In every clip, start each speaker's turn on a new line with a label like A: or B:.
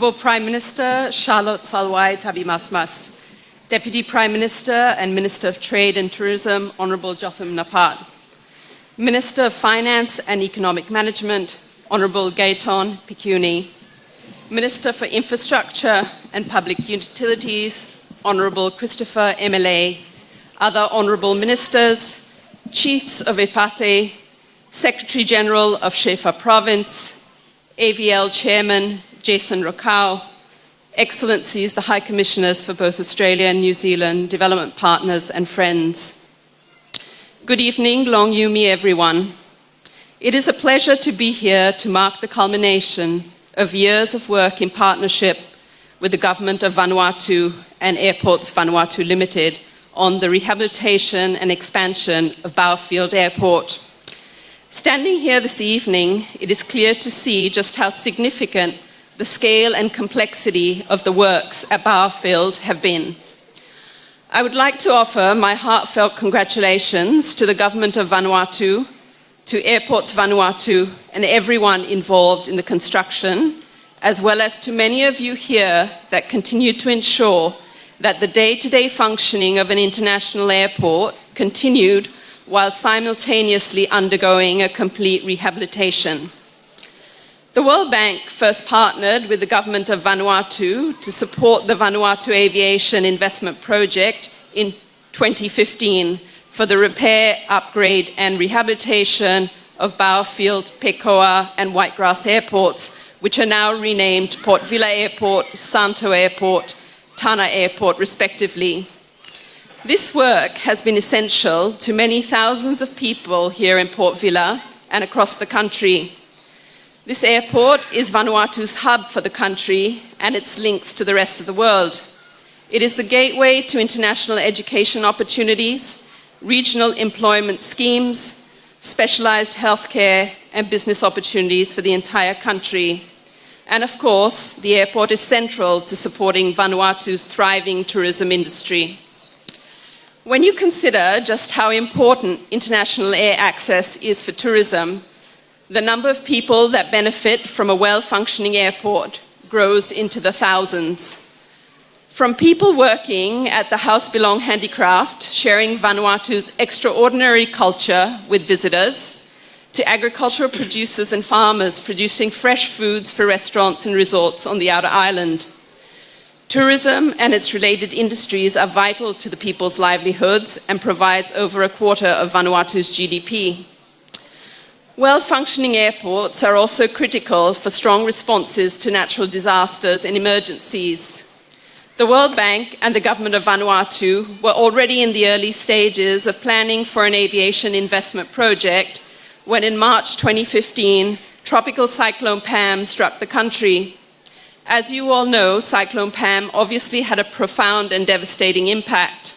A: Honourable Prime Minister Charlotte Salwai Tabimasmas, Deputy Prime Minister and Minister of Trade and Tourism Honourable Jotham Napat, Minister of Finance and Economic Management Honourable Gayton Pikuni, Minister for Infrastructure and Public Utilities Honourable Christopher MLA, other Honourable Ministers, Chiefs of EFATE, Secretary General of Shefa Province, AVL Chairman Jason Rokau, Excellencies, the High Commissioners for both Australia and New Zealand, development partners and friends. Good evening, Long Yumi everyone. It is a pleasure to be here to mark the culmination of years of work in partnership with the Government of Vanuatu and Airports Vanuatu Limited on the rehabilitation and expansion of Bowerfield Airport. Standing here this evening, it is clear to see just how significant the scale and complexity of the works at Bowerfield have been. I would like to offer my heartfelt congratulations to the Government of Vanuatu, to Airports Vanuatu, and everyone involved in the construction, as well as to many of you here that continue to ensure that the day-to-day functioning of an international airport continued while simultaneously undergoing a complete rehabilitation. The World Bank first partnered with the Government of Vanuatu to support the Vanuatu Aviation Investment Project in 2015 for the repair, upgrade and rehabilitation of Bowerfield, Pekoa and Whitegrass airports, which are now renamed Port Vila Airport, Santo Airport, Tana Airport respectively. This work has been essential to many thousands of people here in Port Vila and across the country. This airport is Vanuatu's hub for the country and its links to the rest of the world. It is the gateway to international education opportunities, regional employment schemes, specialized healthcare and business opportunities for the entire country. And of course, the airport is central to supporting Vanuatu's thriving tourism industry. When you consider just how important international air access is for tourism, the number of people that benefit from a well-functioning airport grows into the thousands. From people working at the House Belong Handicraft, sharing Vanuatu's extraordinary culture with visitors, to agricultural producers and farmers producing fresh foods for restaurants and resorts on the outer island. Tourism and its related industries are vital to the people's livelihoods and provides over a quarter of Vanuatu's GDP. Well-functioning airports are also critical for strong responses to natural disasters and emergencies. The World Bank and the Government of Vanuatu were already in the early stages of planning for an aviation investment project when in March 2015, Tropical Cyclone Pam struck the country. As you all know, Cyclone Pam obviously had a profound and devastating impact.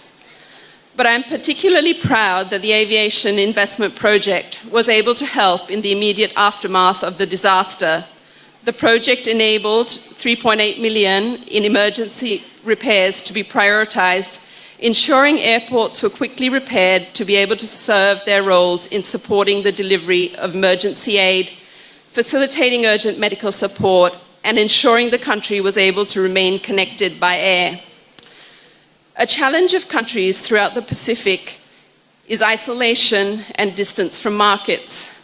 A: But I'm particularly proud that the aviation investment project was able to help in the immediate aftermath of the disaster. The project enabled $3.8 million in emergency repairs to be prioritized, ensuring airports were quickly repaired to be able to serve their roles in supporting the delivery of emergency aid, facilitating urgent medical support, and ensuring the country was able to remain connected by air. A challenge of countries throughout the Pacific is isolation and distance from markets.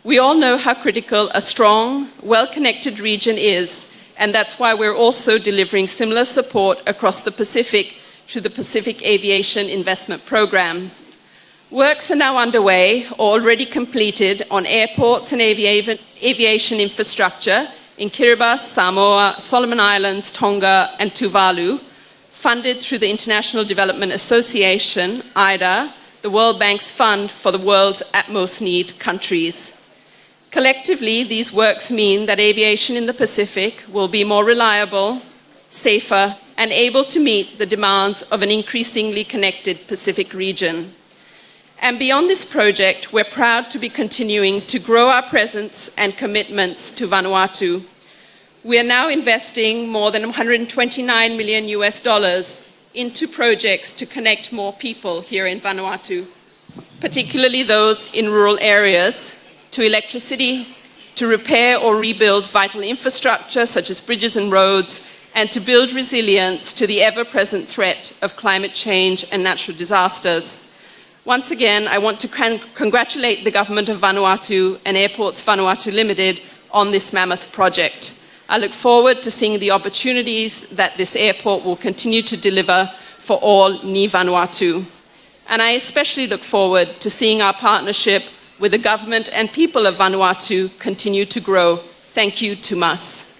A: We all know how critical a strong, well-connected region is, and that's why we're also delivering similar support across the Pacific through the Pacific Aviation Investment Program. Works are now underway or already completed on airports and aviation infrastructure in Kiribati, Samoa, Solomon Islands, Tonga, and Tuvalu, funded through the International Development Association, IDA, the World Bank's fund for the world's at most need countries. Collectively, these works mean that aviation in the Pacific will be more reliable, safer, and able to meet the demands of an increasingly connected Pacific region. And beyond this project, we're proud to be continuing to grow our presence and commitments to Vanuatu. We are now investing more than $129 million into projects to connect more people here in Vanuatu, particularly those in rural areas, to electricity, to repair or rebuild vital infrastructure such as bridges and roads, and to build resilience to the ever-present threat of climate change and natural disasters. Once again, I want to congratulate the Government of Vanuatu and Airports Vanuatu Limited on this mammoth project. I look forward to seeing the opportunities that this airport will continue to deliver for all Ni Vanuatu. And I especially look forward to seeing our partnership with the government and people of Vanuatu continue to grow. Thank you to Mas.